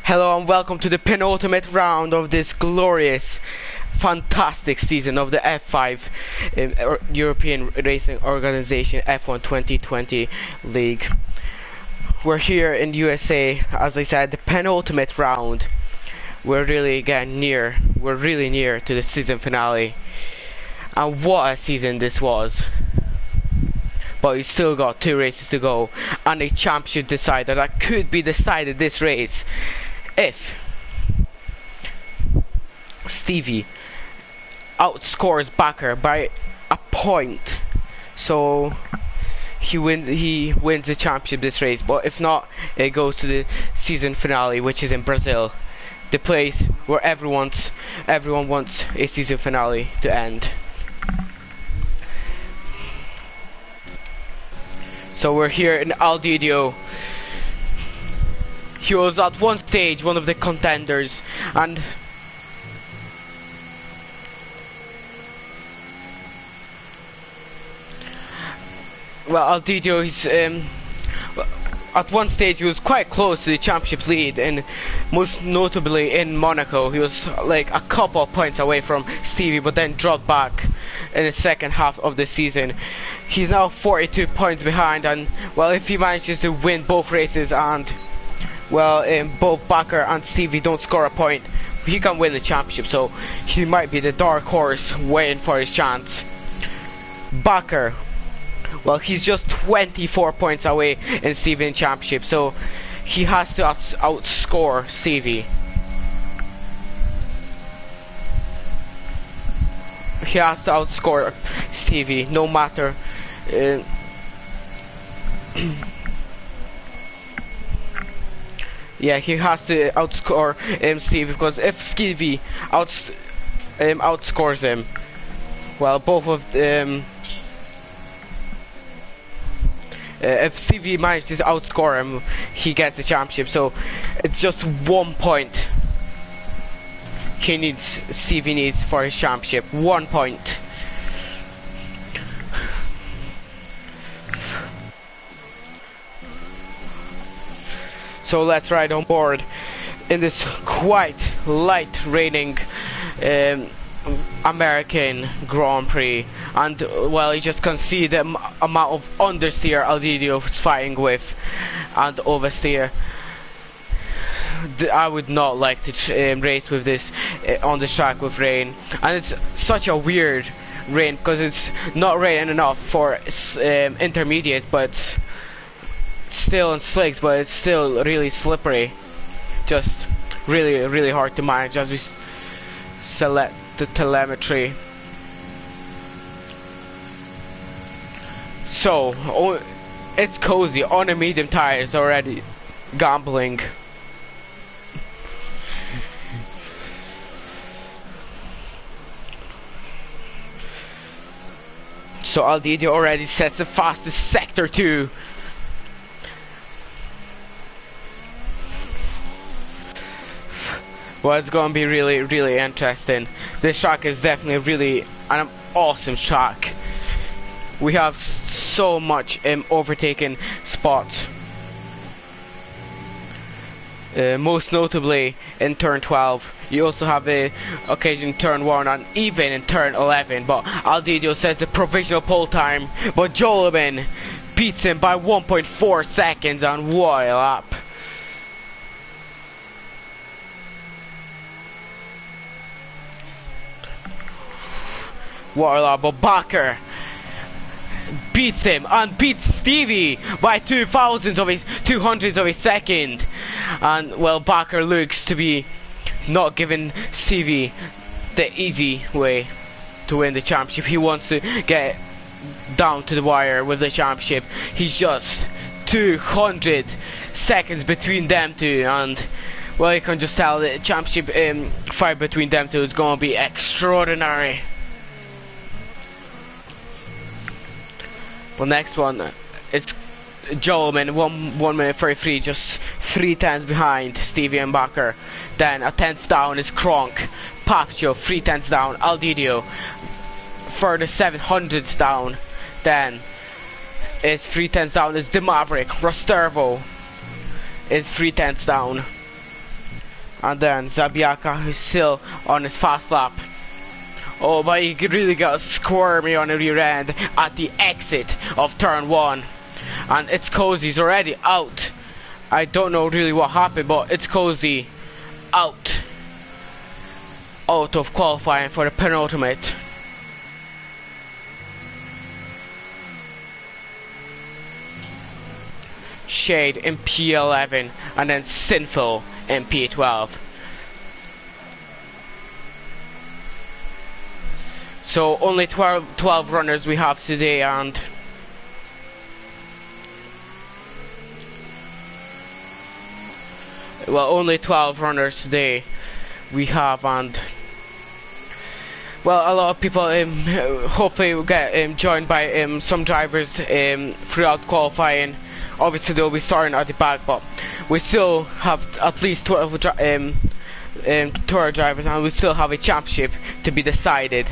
Hello and welcome to the penultimate round of this glorious, fantastic season of the F5 European Racing Organization F1 2020 League. We're here in USA, as I said, the penultimate round. We're really getting near, we're really near to the season finale. And what a season this was. But we still got 2 races to go and a championship decider that could be decided this race if Stevie outscores Bakker by a point. So he wins the championship this race, but if not, it goes to the season finale, which is in Brazil, the place where everyone wants a season finale to end. So we're here in Aldidio. He was at one stage one of the contenders, and well, Aldidio is at one stage he was quite close to the championship lead, and most notably in Monaco he was like a couple of points away from Stevie, but then dropped back in the second half of the season. He's now 42 points behind, and well, if he manages to win both races and well, both Bakker and Stevie don't score a point, he can win the championship, so he might be the dark horse waiting for his chance. Bakker, well, he's just 24 points away in Stevie in championship, so he has to outscore Stevie. He has to outscore Stevie, no matter. Yeah, he has to outscore Stevie, because if Stevie outscores him, well, both of them. If Stevie manages to outscore him, he gets the championship. So it's just 1 point Stevie needs for his championship. 1 point. So let's ride on board in this quite light raining American Grand Prix, and well, you just can see the amount of understeer Aldidio is fighting with and oversteer. I would not like to race with this on the track with rain, and it's such a weird rain because it's not raining enough for intermediates, but still in slicks, but it's still really slippery. Just really hard to manage as we select the telemetry. So it's cozy on the medium tires already. Gambling. So Aldidio already sets the fastest sector 2. Well, it's going to be really interesting. This track is definitely really an awesome track. We have so much overtaking spots. Most notably in turn 12. You also have the occasion in turn 1 and even in turn 11. But Aldidio sets the provisional pole time. But Jolman beats him by 1.4 seconds, and what a lap. But Bakker beats him and beats Stevie by 200ths of a second, and well, Bakker looks to be not giving Stevie the easy way to win the championship. He wants to get down to the wire with the championship. He's just 200 seconds between them two, and well, you can just tell the championship fight between them two is going to be extraordinary. Well, next one, it's Jolman, 1 minute 33, just 3 tenths behind Stevie and Bakker. Then a 10th down is Kronk. Pafcho, 3 tenths down. Aldidio, further 700ths down. Then it's 3 tenths down is the Maverick. Rostervo is 3 tenths down. And then Zabiaka, who's still on his fast lap. Oh, but he really got squirmy on the rear end at the exit of turn 1. And it's Cozy's already out. I don't know really what happened, but it's Cozy out of qualifying for the penultimate. Shade in P11 and then Sinful in P12. So only 12 runners we have today, and well, only 12 runners today we have, and well, a lot of people hopefully will get joined by some drivers throughout qualifying. Obviously they'll be starting at the back, but we still have at least 12 tour drivers, and we still have a championship to be decided.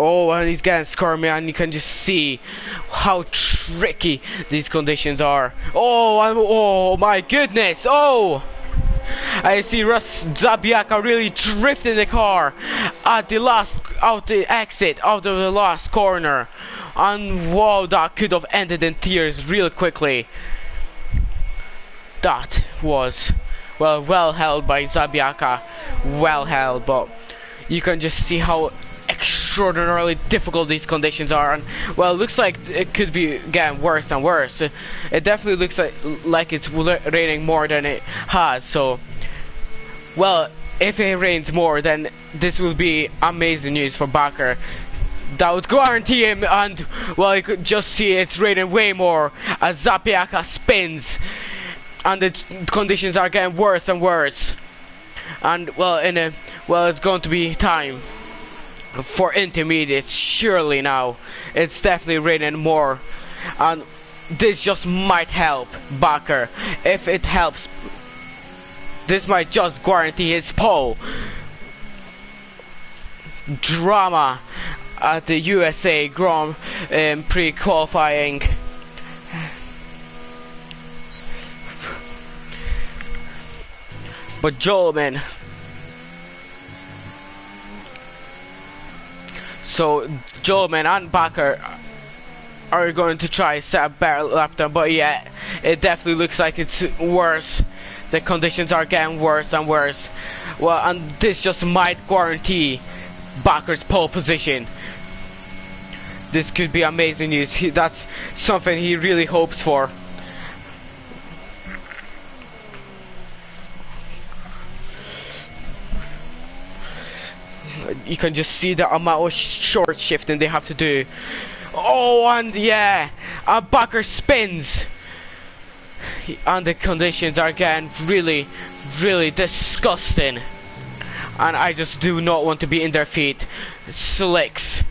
Oh, and he's getting squirmy, and you can just see how tricky these conditions are. Oh my goodness! Oh, I see Russ Zabiaka really drifting the car at the exit out of the last corner, and wow, that could have ended in tears real quickly. That was well held by Zabiaka, well held, but you can just see how extraordinarily difficult these conditions are, and well, it looks like it could be getting worse and worse. It definitely looks like it's raining more than it has, so well, if it rains more, then this will be amazing news for Bakker. That would guarantee him, and well, you could just see it's raining way more as Zabiaka spins, and the conditions are getting worse and worse, and well, it's going to be time for intermediates surely now. It's definitely raining more, and this just might help Bakker. If it helps, this might just guarantee his pole. Drama at the USA Grand Prix qualifying. But Jolman, so Jolman and Bakker are going to try set a better lap time, but yeah, it definitely looks like it's worse. The conditions are getting worse and worse. Well, and this just might guarantee Bakker's pole position. This could be amazing news. That's something he really hopes for. You can just see the amount of short shifting they have to do. Oh, and yeah, Bakker spins, and the conditions are getting really disgusting, and I just do not want to be in their feet. Slicks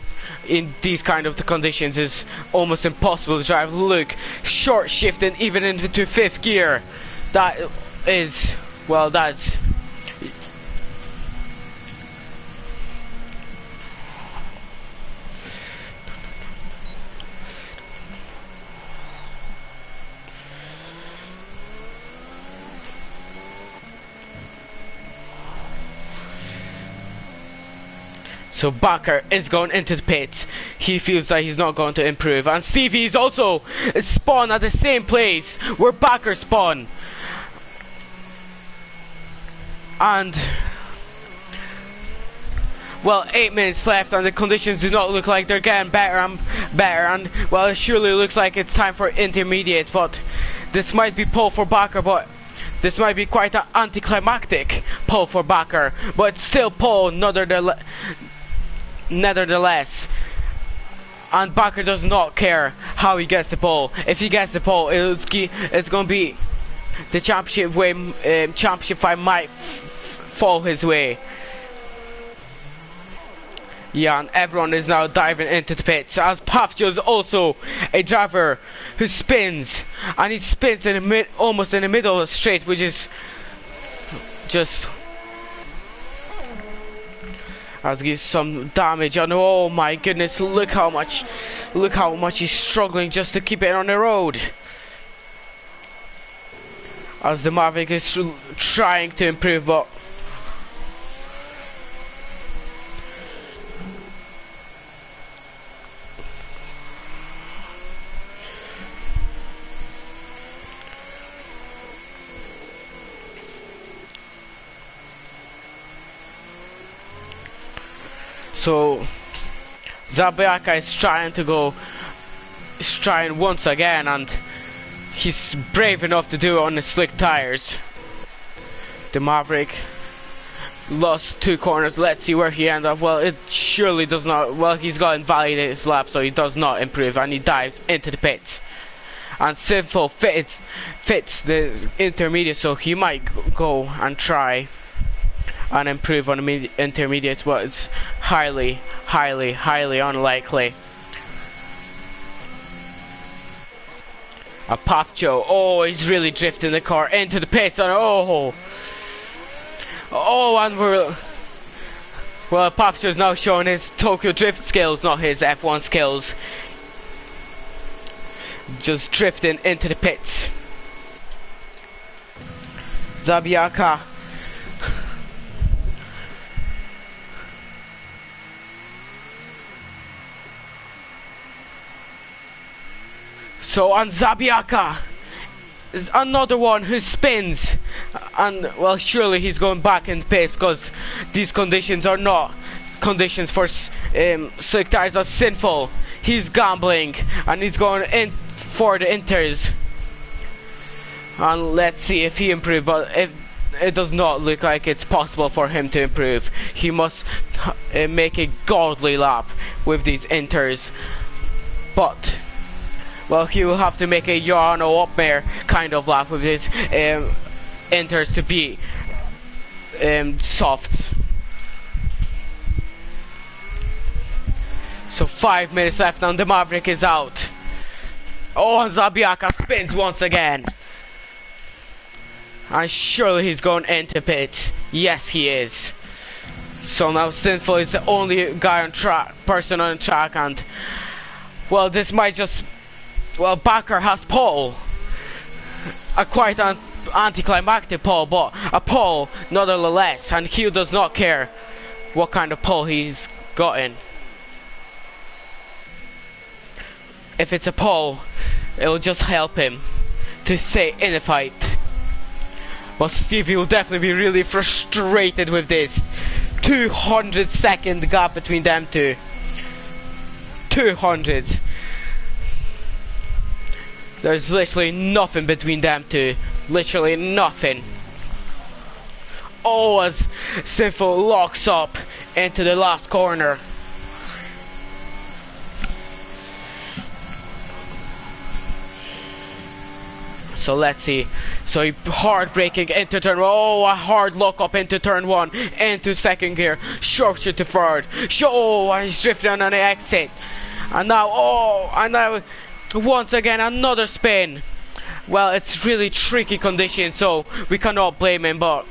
in these kind of conditions is almost impossible to drive. Look, short shifting even into 5th gear. That is, well, that's so Bakker is going into the pits. He feels that he's not going to improve. And Stevie is also spawned at the same place where Bakker spawned. And well, 8 minutes left, and the conditions do not look like they're getting better and better. And well, it surely looks like it's time for intermediate. But this might be pole for Bakker, but this might be quite an anticlimactic pole for Bakker. But it's still pole, nevertheless, and Bakker does not care how he gets the pole. If he gets the pole, it's going to be the championship fight might fall his way. Yeah, and everyone is now diving into the pits, as Pafjo is also a driver who spins, and he spins in almost in the middle of the straight, which is just as gives some damage, and oh my goodness, look how much he's struggling just to keep it on the road. As the Maverick is trying to improve, but so Zabiaka is trying once again, and he's brave enough to do it on the slick tires. The Maverick lost 2 corners. Let's see where he ends up. Well, it surely does not. Well, he's got invalidated his lap, so he does not improve, and he dives into the pits. And Sinful fits the intermediate, so he might go and try and improve on the intermediates, but it's highly unlikely. A Papcho, oh, he's really drifting the car into the pits, and and well, Papcho's now showing his Tokyo drift skills, not his F1 skills. Just drifting into the pits. Zabiaka. So, and Zabiaka is another one who spins, and well, surely he's going back in pits, because these conditions are not conditions for slick tires. Are Sinful. He's gambling, and he's going in for the inters, and let's see if he improves. But it does not look like it's possible for him to improve. He must make a godly lap with these inters, but well, he will have to make a Yarno Upmare kind of lap with his inters to be soft. So 5 minutes left and the Maverick is out. Oh, and Zabiaka spins once again. And surely he's going into pits. Yes, he is. So now Sinful is the only guy on track, person on track, and well, this might just. Well, Bakker has pole. A quite anticlimactic pole, but a pole nonetheless, and he does not care what kind of pole he's gotten. If it's a pole, it will just help him to stay in the fight. But Stevie will definitely be really frustrated with this 200-second gap between them two. 200. There's literally nothing between them two. Literally nothing. Oh, as Sinful locks up into the last corner. So let's see. So he hard braking into turn 1. Oh, a hard lock up into turn 1. Into second gear. Short to third. Oh, and he's drifting on the exit. And now, once again, another spin. Well, it's really tricky conditions, so we cannot blame him, but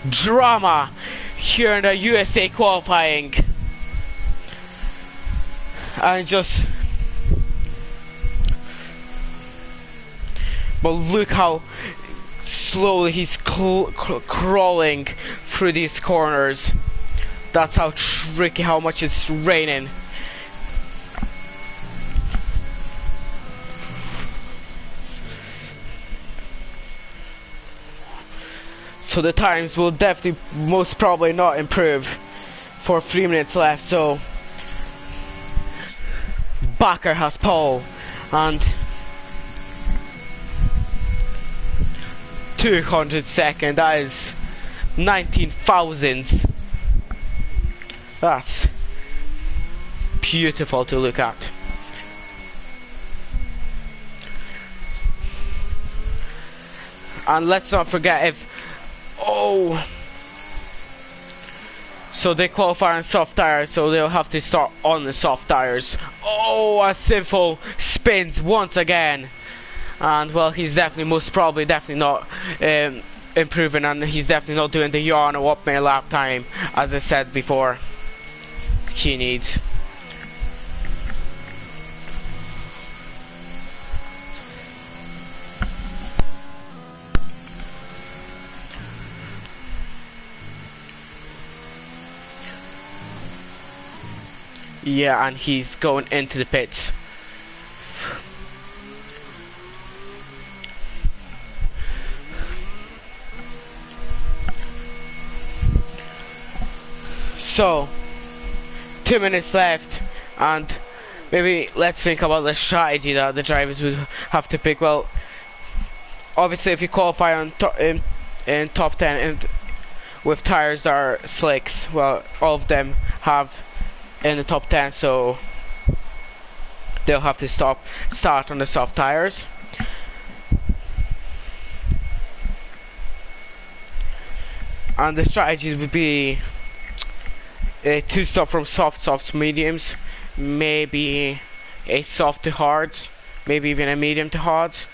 drama here in the USA qualifying. And just, but look how slowly he's crawling through these corners. That's how tricky, how much it's raining. So the times will definitely most probably not improve for 3 minutes left. So Bakker has pole and 200 seconds, that is 19 thousandths. That's beautiful to look at. And let's not forget if So they qualify on soft tires, so they'll have to start on the soft tires. Oh, a sinful spins once again. And well, he's definitely, most probably, definitely not improving, and he's definitely not doing the yawn or up my lap time, as I said before. He needs. Yeah, and he's going into the pits. So, 2 minutes left, and maybe let's think about the strategy that the drivers would have to pick. Well, obviously, if you qualify on in top 10 and with tires that are slicks, well, all of them have in the top 10, so they'll have to start on the soft tires. And the strategies would be to stop from softs to mediums, maybe a soft to hards, maybe even a medium to hards,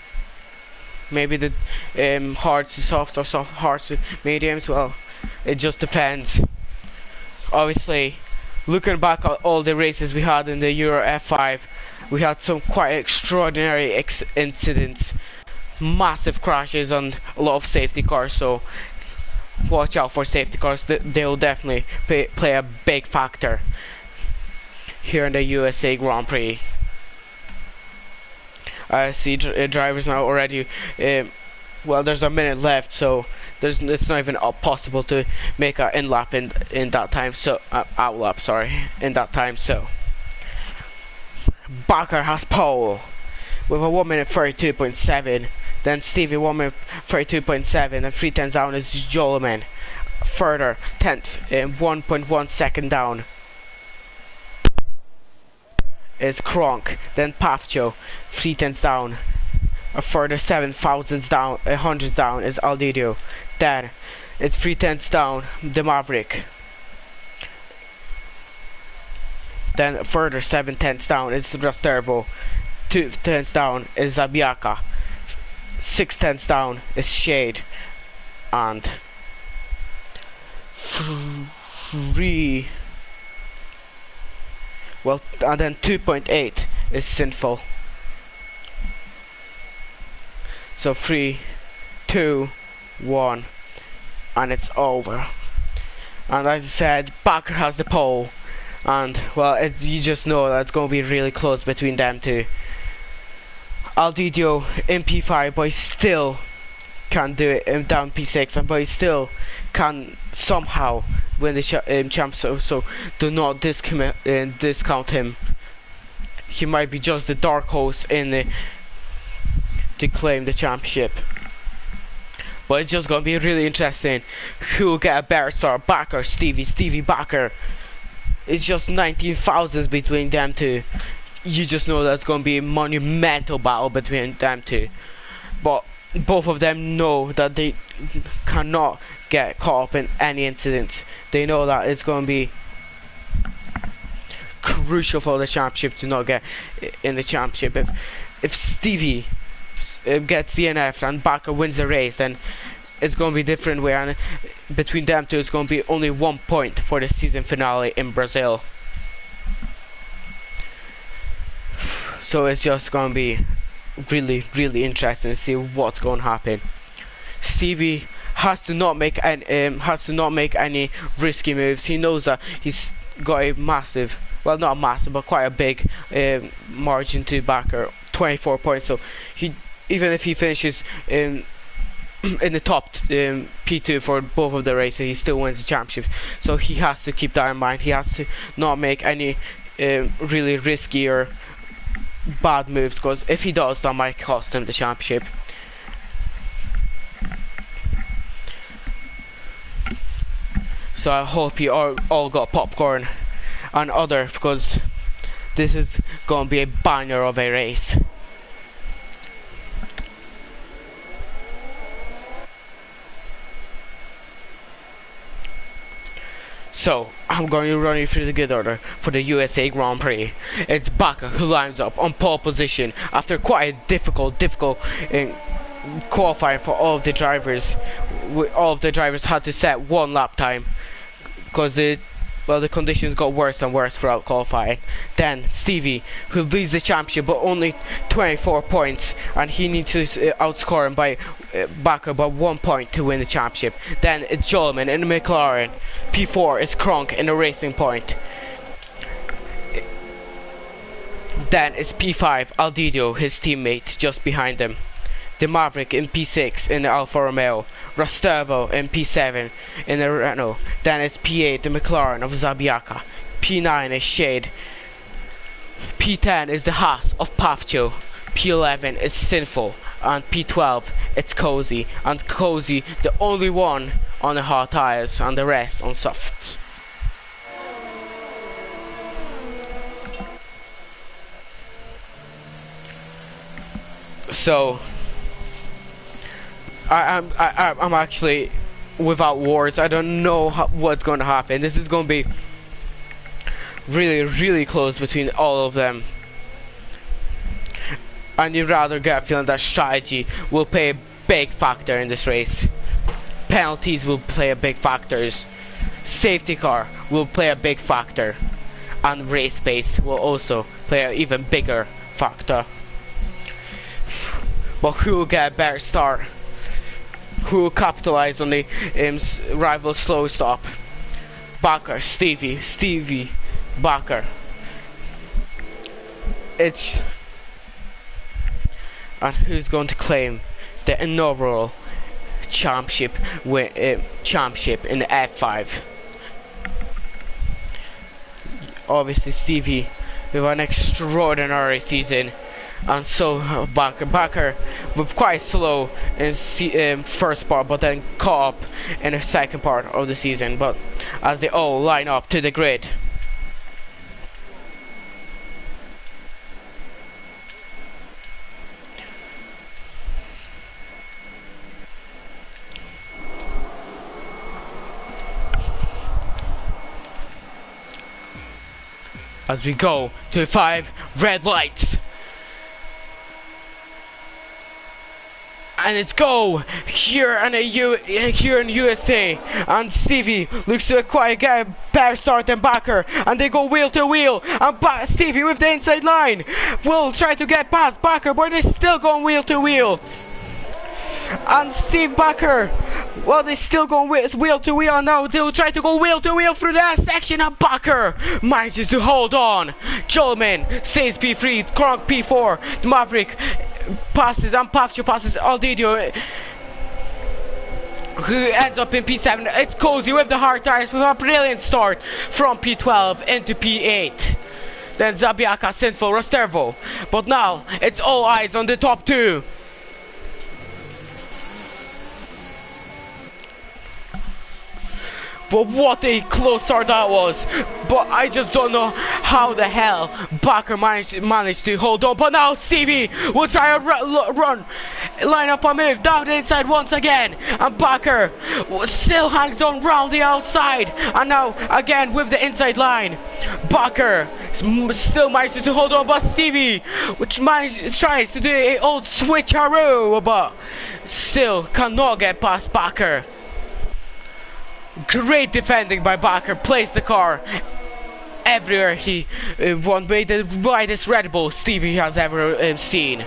maybe the hards to softs or hards to mediums. Well, it just depends. Obviously, looking back at all the races we had in the Euro F5, we had some quite extraordinary incidents, massive crashes, and a lot of safety cars, so watch out for safety cars. They'll definitely play a big factor here in the USA Grand Prix. I see drivers now already. Well, there's a minute left, so it's not even possible to make an in lap in that time. So out lap, sorry, in that time. So Bakker has pole with a 1 minute 32.7. Then Stevie 1 minute 32.7, and 3 tenths down is Jolman. Further 10th, 1.1 second down is Kronk. Then Pafcho, 3 tenths down. A further 7 thousandths down, 100 down is Aldidio. Then it's 3 tenths down, the Maverick. Then a further 7 tenths down is Rastervo. 2 tenths down is Zabiaka. 6 tenths down is Shade, and 3, well, and then 2.8 is Sinful. So 3, 2, 1, and it's over. And as I said, Bakker has the pole, and well, you just know that it's going to be really close between them two. Aldidio in P5, but he still can do it down P6, but he still can somehow win the champ. So do not discount him. He might be just the dark horse to claim the championship. But it's just gonna be really interesting who will get a better start, Bakker, Stevie Bakker. It's just 19,000 between them two. You just know that's going to be a monumental battle between them two. But both of them know that they cannot get caught up in any incidents. They know that it's going to be crucial for the championship to not get in the championship. If Stevie gets DNF and Bakker wins the race, then it's going to be different way. And between them two, it's going to be only 1 point for the season finale in Brazil. So it's just going to be really interesting to see what's going to happen. Stevie has to not make any risky moves. He knows that he's got a massive, well, not massive, but quite a big margin to Bakker, 24 points. So even if he finishes in the top P2 for both of the races, he still wins the championship. So he has to keep that in mind. He has to not make any really risky or bad moves, because if he does, that might cost him the championship. So I hope you all got popcorn and other, because this is going to be a banger of a race. So, I'm going to run you through the good order for the USA Grand Prix. It's Bakker who lines up on pole position after quite a difficult qualifying for all of the drivers. All of the drivers had to set one lap time because the conditions got worse and worse throughout qualifying. Then Stevie, who leads the championship but only 24 points, and he needs to outscore him by Bakker by 1 point to win the championship. Then it's Jolman in the McLaren. P4 is Kronk in the Racing Point. Then it's P5 Aldidio, his teammate, just behind him. The Maverick in P6 in the Alfa Romeo, Rastervo in P7 in the Renault. Then it's P8 the McLaren of Zabiaka. P9 is Shade. P10 is the Haas of Pafcho. P11 is Sinful, and P12 it's Cozy, and Cozy the only one on the hard tires and the rest on softs. So I'm actually without words. I don't know what's going to happen. This is going to be really close between all of them. And you'd rather get a feeling that strategy will play a big factor in this race. Penalties will play a big factor. Safety car will play a big factor. And race pace will also play an even bigger factor. But who will get a better start? Who will capitalize on the rival slow stop? Bakker, Stevie, Bakker. And who's going to claim the inaugural championship in the F5? Obviously Stevie with an extraordinary season. And so Bakker was quite slow in first part, but then caught up in the second part of the season. But as they all line up to the grid, as we go to 5 red lights. And it's go here in USA, and Stevie looks to quite get a better start than Bakker, and they go wheel to wheel, and Stevie with the inside line will try to get past Bakker, but they're still going wheel to wheel. And Steve Bakker, well, they're still going wheel to wheel now. They'll try to go wheel to wheel through that section, and Bakker manages to hold on. Jolman stays P3, Kronk P4, the Maverick passes, and Pafcho passes Aldidio, who ends up in P7. It's Cozy with the hard tires with a brilliant start from P12 into P8. Then Zabiaka, Sinful, Rastervo. But now it's all eyes on the top 2. But what a close start that was. But I just don't know how the hell Bakker managed to hold on. But now Stevie will try to line up a move down the inside once again. And Bakker still hangs on round the outside. And now again with the inside line. Bakker still manages to hold on. But Stevie tries to do an old switcheroo, but still cannot get past Bakker. Great defending by Bakker, placed the car everywhere he made the widest Red Bull Stevie has ever seen.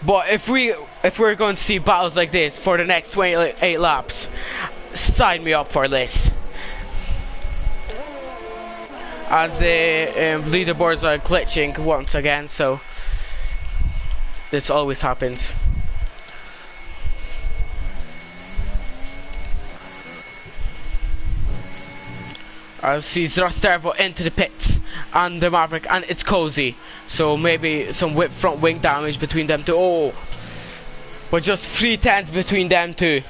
But if we're going to see battles like this for the next 28 laps, sign me up for this. As the leaderboards are glitching once again, so this always happens. I see Rastervo into the pits and the Maverick, and it's Cozy. So maybe some front wing damage between them two. Oh, but just 3/10 between them two.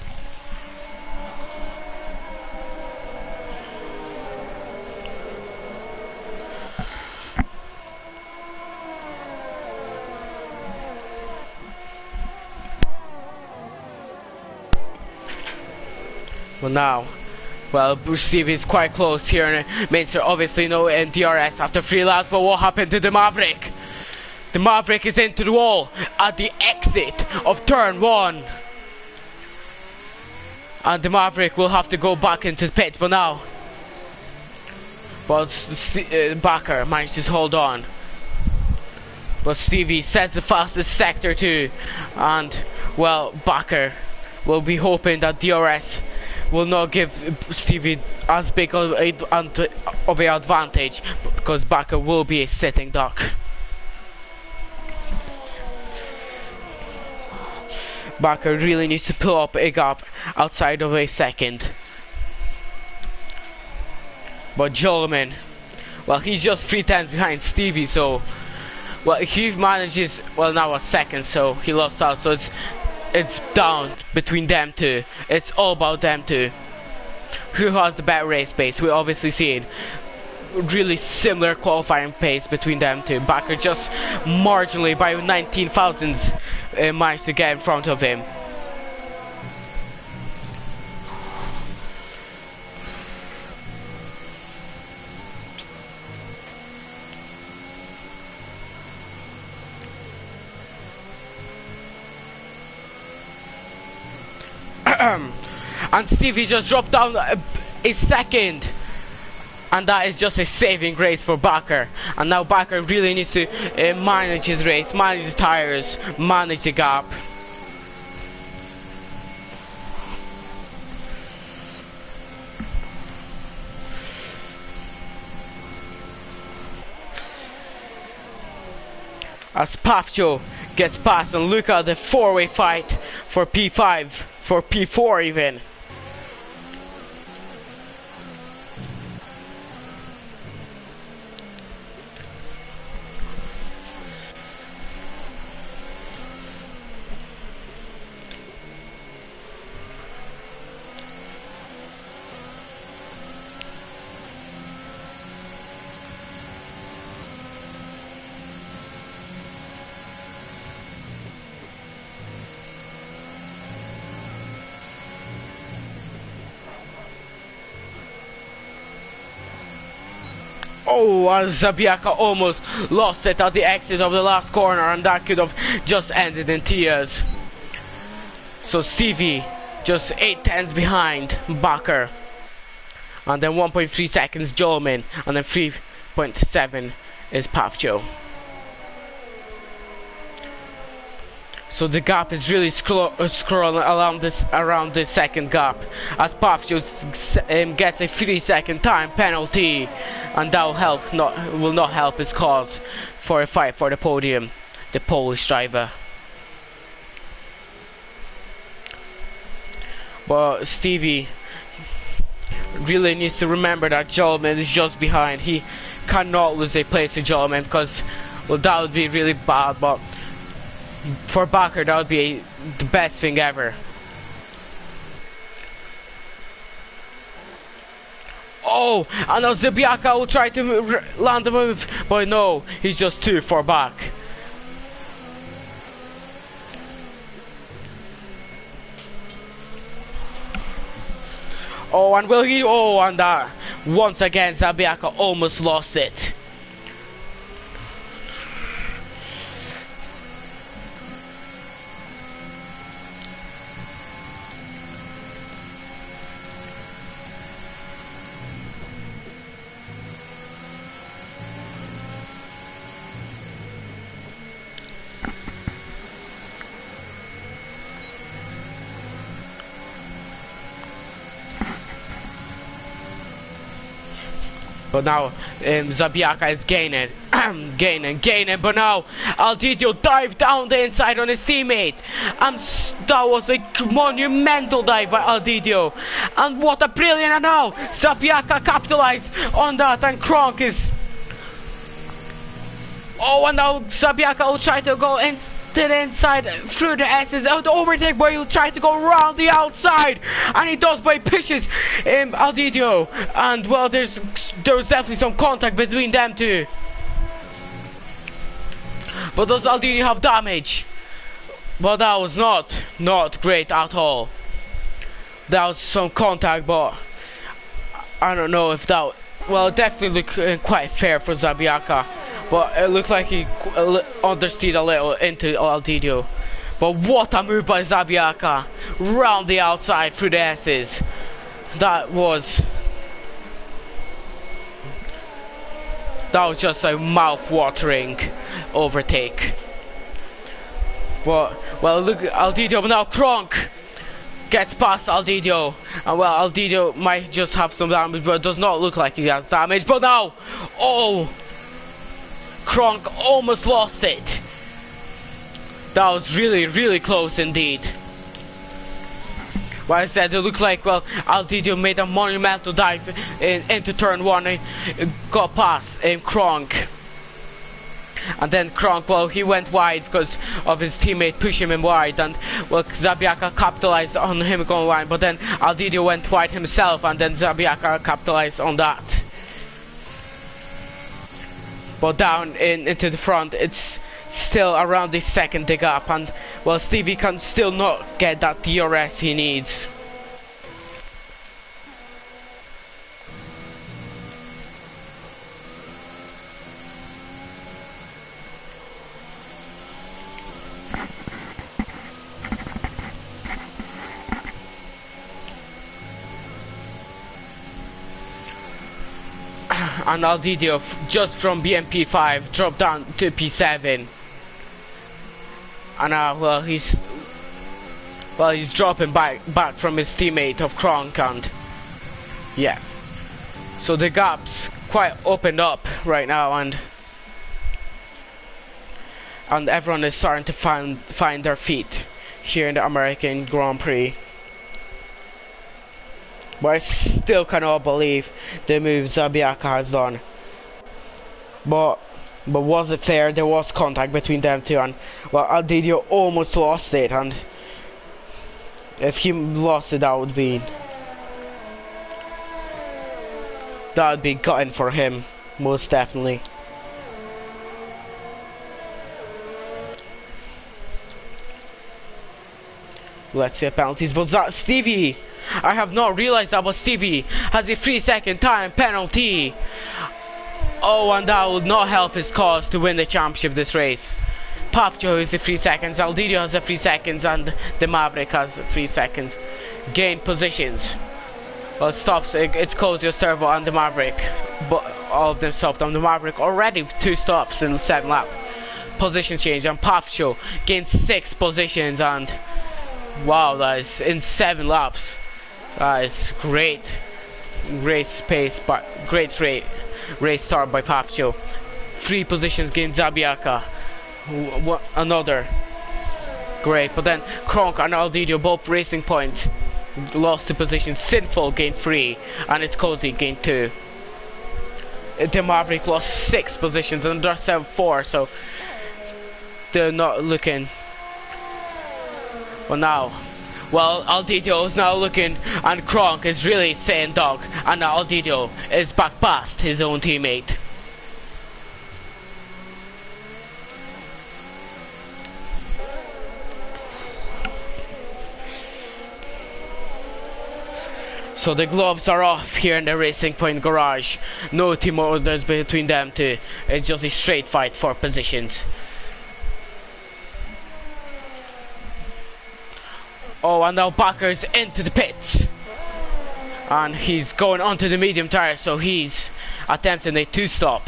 Well, now Well, Steve is quite close here, and Mainster obviously no DRS after 3 laps, but what happened to the Maverick? The Maverick is into the wall at the exit of turn 1. And the Maverick will have to go back into the pit, but now. But Bakker managed to hold on. But Stevie sets the fastest sector 2. And, well, Bakker will be hoping that DRS will not give Stevie as big of an advantage, because Bakker will be a sitting duck. Bakker really needs to pull up a gap outside of a second. But Jolman, well, he's just 3 tenths behind Stevie, so well, he manages, well, now a second, so he lost out, so it's down between them two. It's all about them two. Who has the better race pace? We obviously see it. Really similar qualifying pace between them two. Bakker just marginally by 19 thousandths managed to get in front of him. And Stevie just dropped down a second, and that is just a saving grace for Bakker. And now Bakker really needs to manage his race, manage the tires, manage the gap. As Pafcho gets past, and look at the 4-way fight for P5, for P4 even. Oh, and Zabiaka almost lost it at the exit of the last corner, and that could have just ended in tears. So Stevie just 8 tenths behind Bakker, and then 1.3 seconds Jolman, and then 3.7 is Pafcho. So the gap is really scrolling around this second gap, as Pafcho gets a 3-second time penalty, and that will not help his cause for a fight for the podium, the Polish driver. But Stevie really needs to remember that Jolman is just behind. He cannot lose a place to Jolman, because, well, that would be really bad, but for Bakker that would be the best thing ever. Oh, and now Zabiaka will try to land the move, but no, he's just too far back. Oh, and will he? Oh, and that once again Zabiaka almost lost it. But now Zabiaka is gaining, gaining, but now Aldidio dived down the inside on his teammate, and that was a monumental dive by Aldidio, and what a brilliant, and now Zabiaka capitalized on that, and Kronk is... Oh, and now Zabiaka will try to go in to the inside through the S's out the overtake, but he'll try to go around the outside, and he does, but he pushes Aldidio, and well, there was definitely some contact between them two. But does Aldidio have damage? Well, that was not great at all. That was some contact, but I don't know if that. Well, it definitely looked quite fair for Zabiaka, but it looks like he understeered a little into Aldidio. But what a move by Zabiaka! Round the outside through the S's. That was just a mouth-watering overtake. But well, look, Aldidio now. Kronk gets past Aldidio, and well, Aldidio might just have some damage, but it does not look like he has damage. But now, oh, Kronk almost lost it. That was really close indeed. Well, instead, it looked like, well, Aldidio made a monumental dive into turn one and got past Kronk. And then Kronk, well, he went wide because of his teammate pushing him wide, and well, Zabiaka capitalized on him going wide, but then Aldidio went wide himself, and then Zabiaka capitalized on that. But down into the front, it's still around the second dig up, and well, Stevie can still not get that DRS he needs. And Aldidio just from BMP5 dropped down to P7, and well, he's dropping back from his teammate of Kronk, and yeah, so the gap's quite opened up right now, and everyone is starting to find their feet here in the American Grand Prix. But I still cannot believe the move Zabiaka has done. But was it fair? There was contact between them two, and well, Aldidio almost lost it, and if he lost it, that would be gutting for him, most definitely. Let's see penalties, but Stevie, I have not realized that, but Stevie has a 3-second time penalty. Oh, and that would not help his cause to win the championship this race. Pafjo is the 3 seconds, Aldidio has the 3 seconds, and the Maverick has 3 seconds. Gain positions. Well, it stops, it's Kozio's servo and the Maverick, but all of them stopped on the Maverick already. 2 stops in the 7th lap. Position change, and Pafjo gained 6 positions, and wow, that is in 7 laps. That is great race pace, but great race start by Pafjo. 3 positions gained Zabiaka. Another great, but then Kronk and Aldidio both racing points, lost 2 positions. Sinful gained 3, and it's Cozy gained 2. The Maverick lost 6 positions, and they're 7-4, so they're not looking. Well, now, well, Aldidio is now looking, and Kronk is really saying dog, and now Aldidio is back past his own teammate. So the gloves are off here in the Racing Point garage. No team orders between them two. It's just a straight fight for positions. Oh, and now Bakker's into the pits, and he's going onto the medium tire, so he's attempting a 2-stop.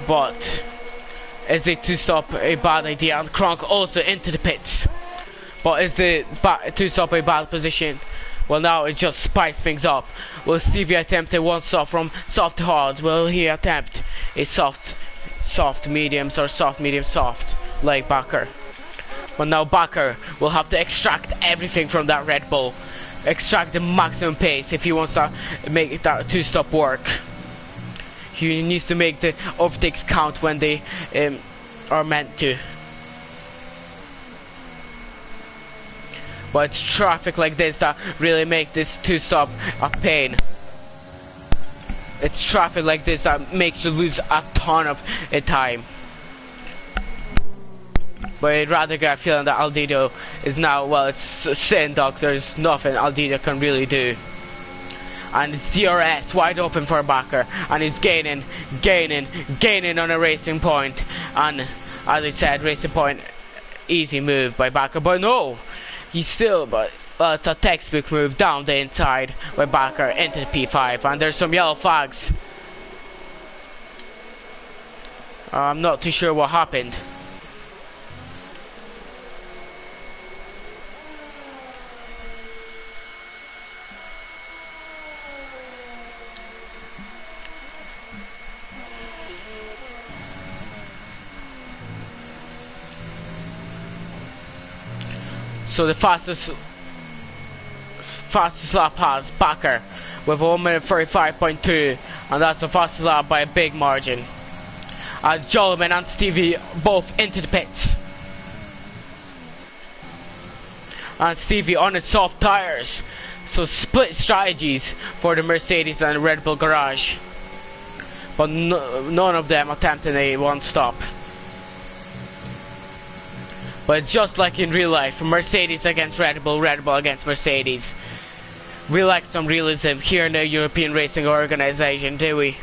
But is a 2-stop a bad idea? And Kronk also into the pits. But is the 2-stop a bad position? Well, now it just spices things up. Will Stevie attempt a 1-stop from soft to hard? Will he attempt a soft mediums, or soft medium soft like Bakker? But now Bakker will have to extract everything from that Red Bull. Extract the maximum pace if he wants to make that 2-stop work. He needs to make the overtakes count when they are meant to. But it's traffic like this that really make this 2-stop a pain. It's traffic like this that makes you lose a ton of time. but I'd rather get a feeling that Aldido is now, well, it's sitting duck. There's nothing Aldido can really do. And it's DRS wide open for Bakker, and he's gaining on a racing point. And as I said, racing point, easy move by Bakker, but no, he's still, but it's a textbook move down the inside by Bakker into the P5, and there's some yellow flags. I'm not too sure what happened. So the fastest lap has Bakker with 1:35.2, and that's the fastest lap by a big margin. As Jolman and Stevie both into the pits. And Stevie on his soft tires. So split strategies for the Mercedes and Red Bull garage. But none of them attempting a one stop. But just like in real life, Mercedes against Red Bull against Mercedes. We like some realism here in the European Racing Organization, do we?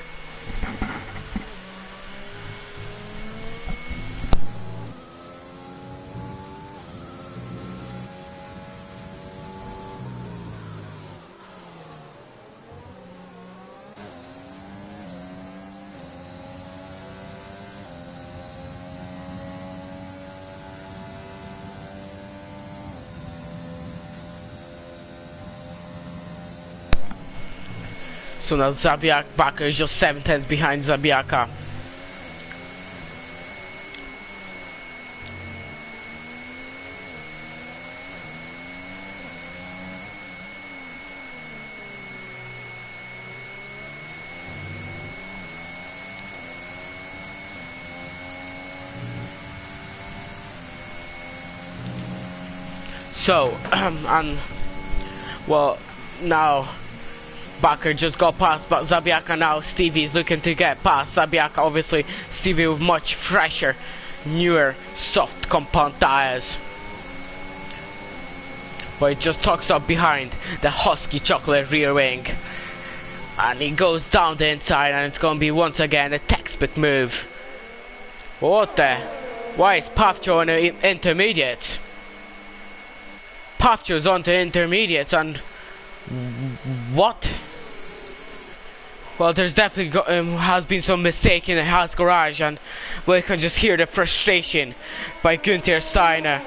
So now Bakker is just 7 tenths behind Zabiaka. So, and well, now Bakker just got past but Zabiaka. Now Stevie's looking to get past Zabiaka. Obviously Stevie with much fresher, newer, soft compound tires, but it just tucks up behind the husky chocolate rear wing, and he goes down the inside, and it's gonna be once again a textbook move. What the? Why is Pavcho on the intermediates? Pavcho's on the intermediates, and what? Well, there's definitely has been some mistake in the Haas garage, and well, you can just hear the frustration by Günther Steiner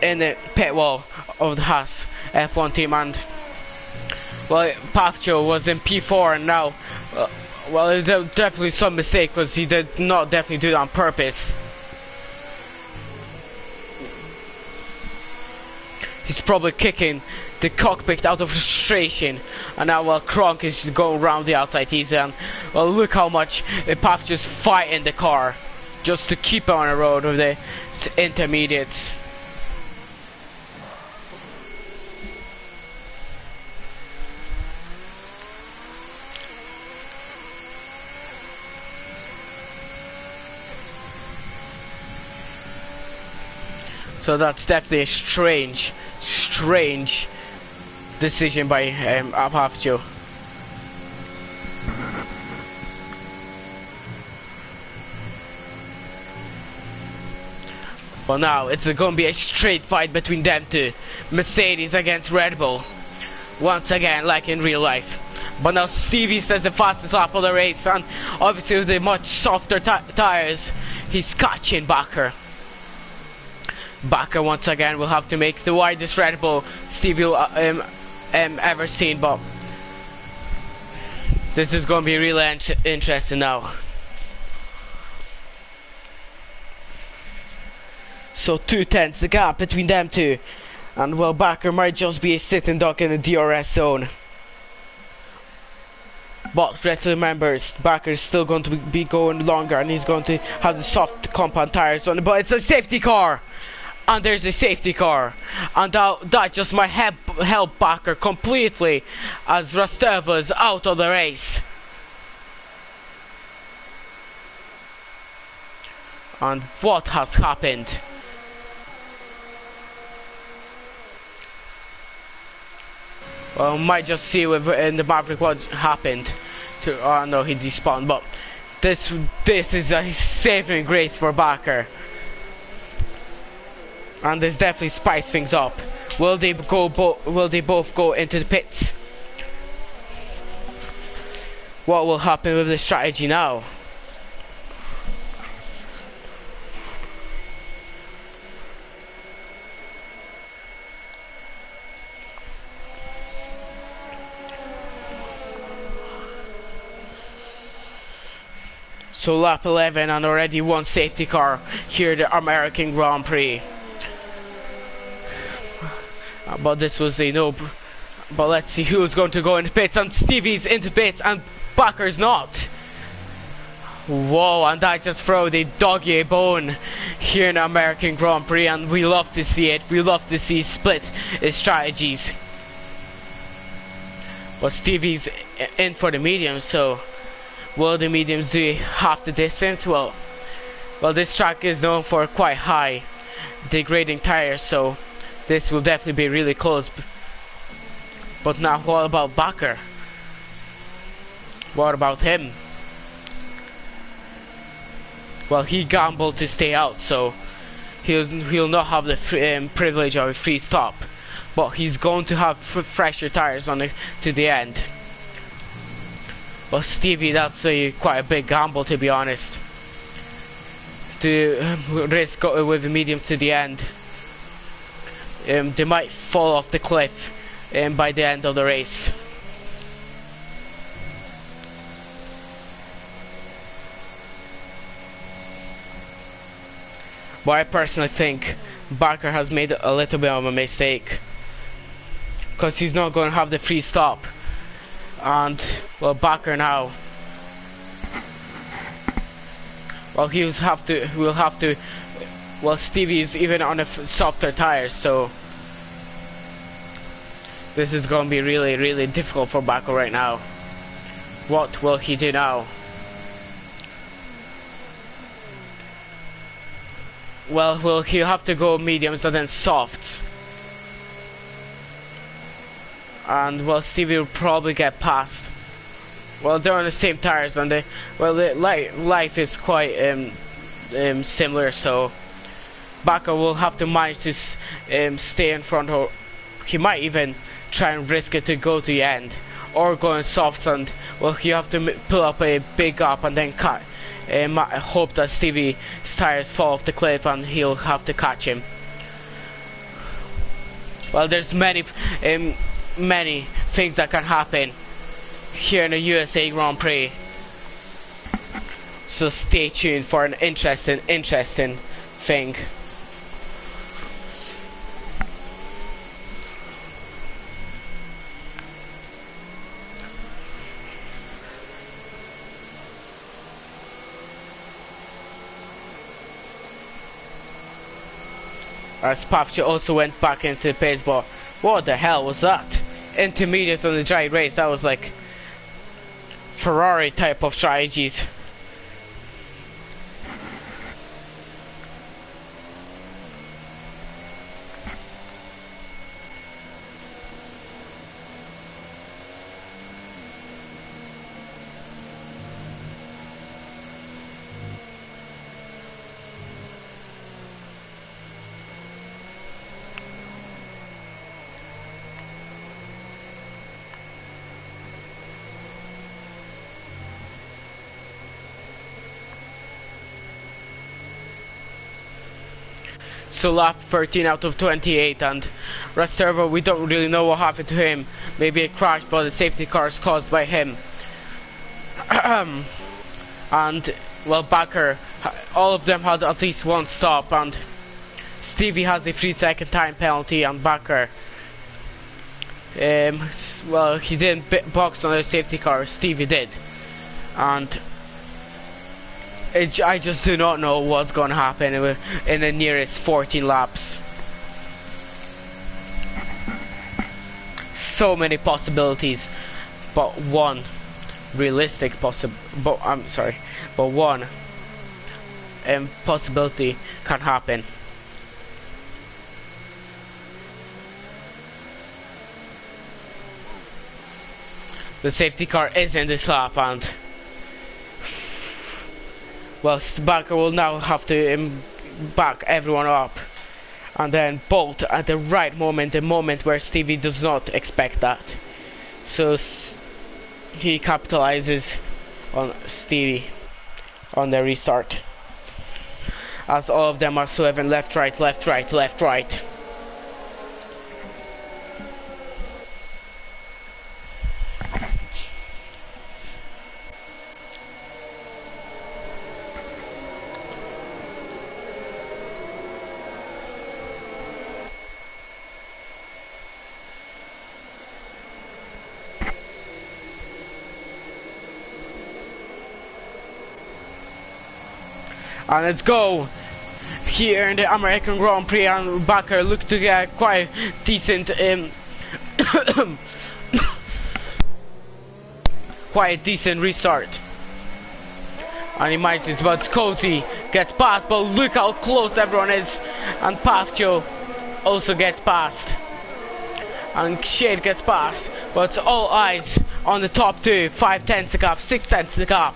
in the pit wall of the Haas F1 team. And well, Pavcho was in P4, and now well, there's definitely some mistake, because he did not definitely do it on purpose. He's probably kicking the cockpit out of frustration, and now while Kronk is going around the outside, he's well, look how much Paf just fighting the car just to keep on the road with the intermediates. So that's definitely a strange decision by Pavcho. Well, now it's going to be a straight fight between them two. Mercedes against Red Bull. Once again, like in real life. But now Stevie says the fastest lap of the race, and obviously with the much softer tires, he's catching Bakker. Bakker once again will have to make the widest Red Bull Stevie will ever seen, but this is going to be really interesting now. So 2 tenths the gap between them two, and well, Bakker might just be a sitting duck in the DRS zone. But let's remember, Bakker is still going to be going longer, and he's going to have the soft compound tires on it, but it's a safety car! And there's a safety car, and that just might help Bakker completely, as Rosteva is out of the race. And what has happened? Well, might just see with in the Maverick what happened. Oh no, he despawned. But this is a saving grace for Bakker, and this definitely spice things up. Will they both go into the pits? What will happen with the strategy now? So lap 11 and already one safety car here at the American Grand Prix. But this was a no. But let's see who's going to go into pits. And Stevie's into pits and Bakker's not. Whoa, and that just throw the doggy a bone here in the American Grand Prix, and we love to see it. We love to see split strategies. But Stevie's in for the mediums, so will the mediums do half the distance? Well, this track is known for quite high degrading tires, so this will definitely be really close. But now, what about Bakker? What about him? Well, he gambled to stay out, so he'll not have the privilege of a free stop. But he's going to have fresher tires on to the end. But Stevie, that's quite a big gamble, to be honest, to risk with the medium to the end. They might fall off the cliff by the end of the race. But I personally think Bakker has made a little bit of a mistake, because he's not going to have the free stop. And well, Bakker now, well, will have to. Well, Stevie's even on the softer tires, so this is going to be really, really difficult for Bakker right now. What will he do now? Well, he'll have to go mediums and then softs. And well, Stevie will probably get past. Well, they're on the same tires, and life is quite similar, so Bakker will have to manage to stay in front, or he might even try and risk it to go to the end, or go in softs, and well, you have to pull up a big gap and then cut. Hope that Stevie's tires fall off the cliff and he'll have to catch him. Well, there's many things that can happen here in the USA Grand Prix, so stay tuned for an interesting thing. As Papcha also went back into the pace, but what the hell was that? Intermediates on the dry race, that was like Ferrari type of strategies. So lap 13 out of 28, and Rastervo, we don't really know what happened to him. Maybe a crash, but the safety car is caused by him. And well, Bakker, all of them had at least one stop, and Stevie has a 3-second time penalty, and Bakker, well, he didn't box on the safety car, Stevie did, and I just do not know what's going to happen in the nearest 14 laps. So many possibilities, but one realistic but one possibility can happen. The safety car is in this lap, and well, Bakker will now have to back everyone up and then bolt at the right moment, the moment where Stevie does not expect that. So he capitalizes on Stevie on the restart, as all of them are swerving left, right, left, right, left, right. And let's go here in the American Grand Prix, and Bakker looked to get quite decent quite a decent restart. And he might just, but Cozy gets past, but look how close everyone is, and Pafcho also gets past, and Shade gets past, but it's all eyes on the top two. 5/10 the gap, 6/10 the gap.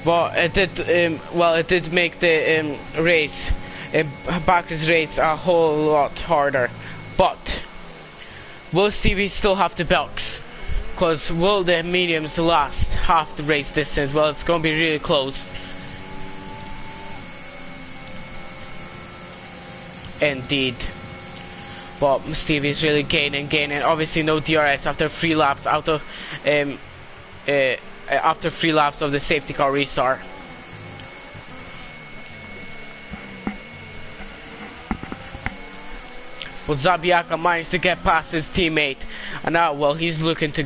But it did make the race, Bakker's race, a whole lot harder. But will Stevie still have the box? Because will the mediums last half the race distance? Well, it's going to be really close. Indeed. But Stevie's really gaining. Obviously no DRS after 3 laps out of after 3 laps of the safety car restart. Well, Zabiaka managed to get past his teammate, and now, well, he's looking to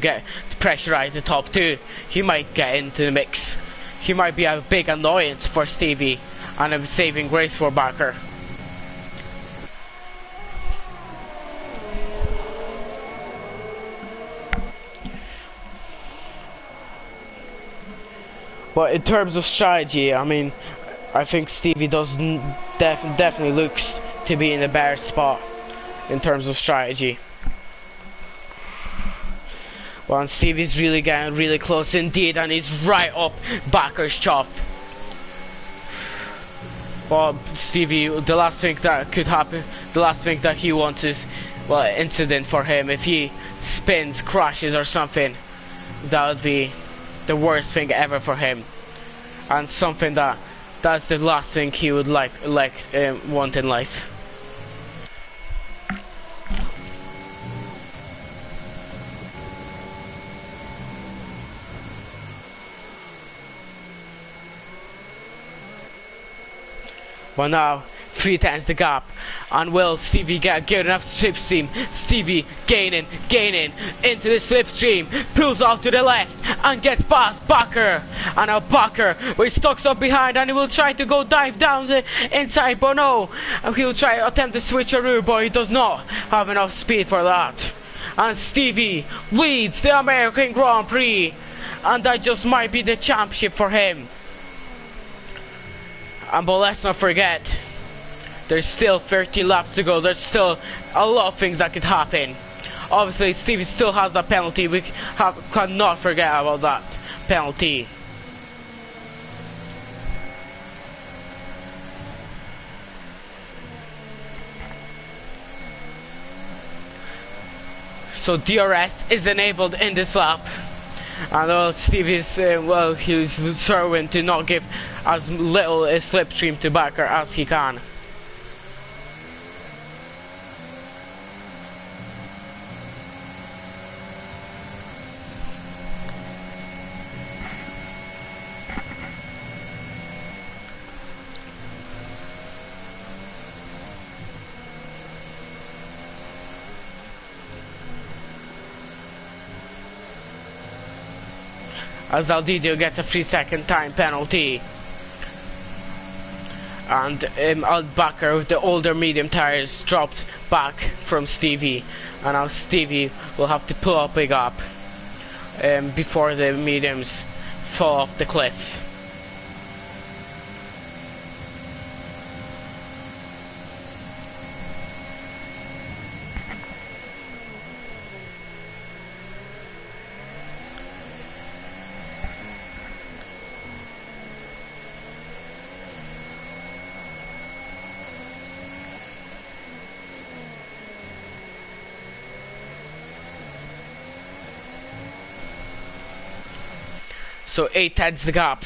pressurize the top 2. He might get into the mix. He might be a big annoyance for Stevie, and a saving grace for Bakker. But in terms of strategy, I mean, I think Stevie definitely looks to be in a better spot in terms of strategy. Well, and Stevie's really getting really close indeed, and he's right up Bakker's chuff. Well, Stevie, the last thing that could happen, the last thing that he wants is, well, an incident for him. If he spins, crashes or something, that would be the worst thing ever for him, and something that's the last thing he would want in life. But now 3/10 the gap, and will Stevie get good enough slipstream? Stevie gaining into the slipstream, pulls off to the left and gets past Bakker, and now Bakker will stuck up behind, and he will try to go dive down the inside, but no, he'll try to attempt the switcheroo, but he does not have enough speed for that. And Stevie leads the American Grand Prix, and that just might be the championship for him. And but let's not forget, there's still 13 laps to go. There's still a lot of things that could happen. Obviously, Stevie still has that penalty. We cannot forget about that penalty. So DRS is enabled in this lap. And Stevie's, he's determined to not give as little a slipstream to Bakker as he can. As Aldidio gets a 3-second time penalty. And Bakker with the older medium tires drops back from Stevie. And now Stevie will have to pull up a gap before the mediums fall off the cliff. So 8 tenths the gap.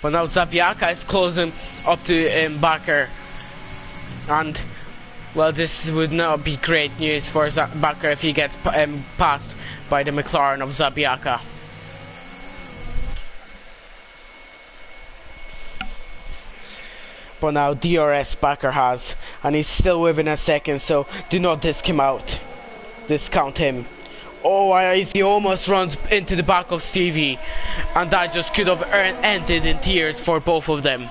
But now Zabiaka is closing up to Bakker. And, well, this would not be great news for Bakker if he gets passed by the McLaren of Zabiaka. But now DRS Bakker has, and he's still within a second, so do not discount him. Oh, he almost runs into the back of Stevie, and that just could have ended in tears for both of them.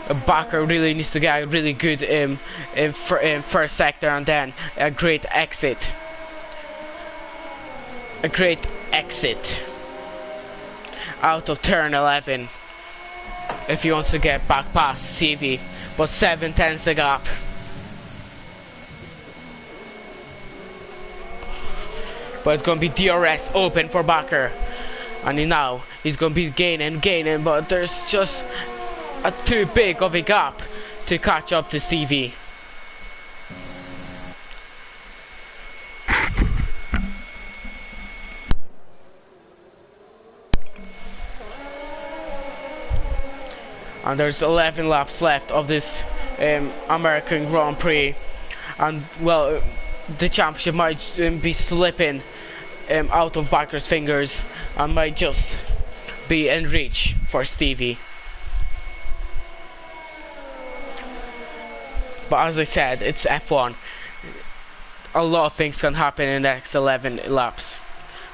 Bakker really needs to get a really good first sector, and then a great exit. A great exit out of turn 11 if he wants to get back past Stevie. But 7 tenths the gap. But it's going to be DRS open for Bakker, and he's going to be gaining, but there's just too big of a gap to catch up to Stevie. And there's 11 laps left of this American Grand Prix, and well, the championship might be slipping out of Bakker's fingers and might just be in reach for Stevie. But as I said, it's F1. A lot of things can happen in the next 11 laps.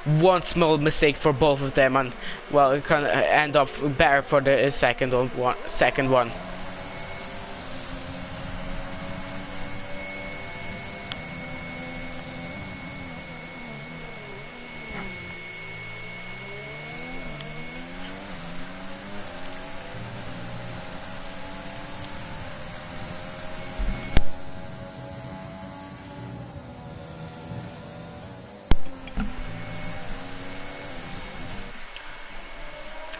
One small mistake for both of them, and well, it can end up better for the second one.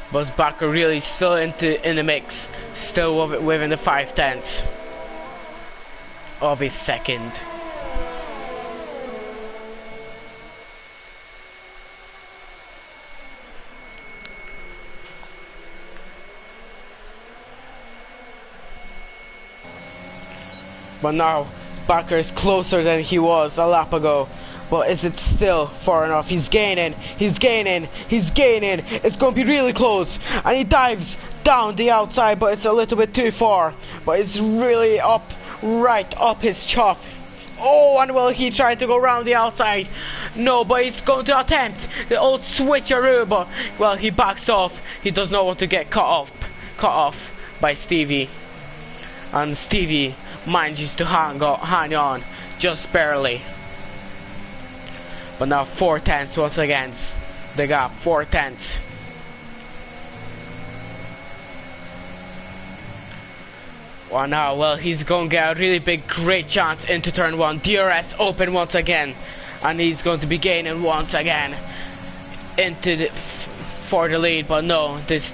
But Bakker really still in the mix, still within the 5 tenths of his second. But now Bakker is closer than he was a lap ago. But is it still far enough? He's gaining. It's going to be really close. And he dives down the outside, but it's a little bit too far. But it's really right up his chuff. Oh, and well, he tried to go around the outside. No, but he's going to attempt the old switcheroo, but well, he backs off. He does not want to get cut off by Stevie. And Stevie manages to hang on just barely. But now 4 tenths once again. The gap, 4 tenths. Well, now, well, he's going to get a really great chance into turn 1. DRS open once again. And he's going to be gaining once again for the lead. But no, this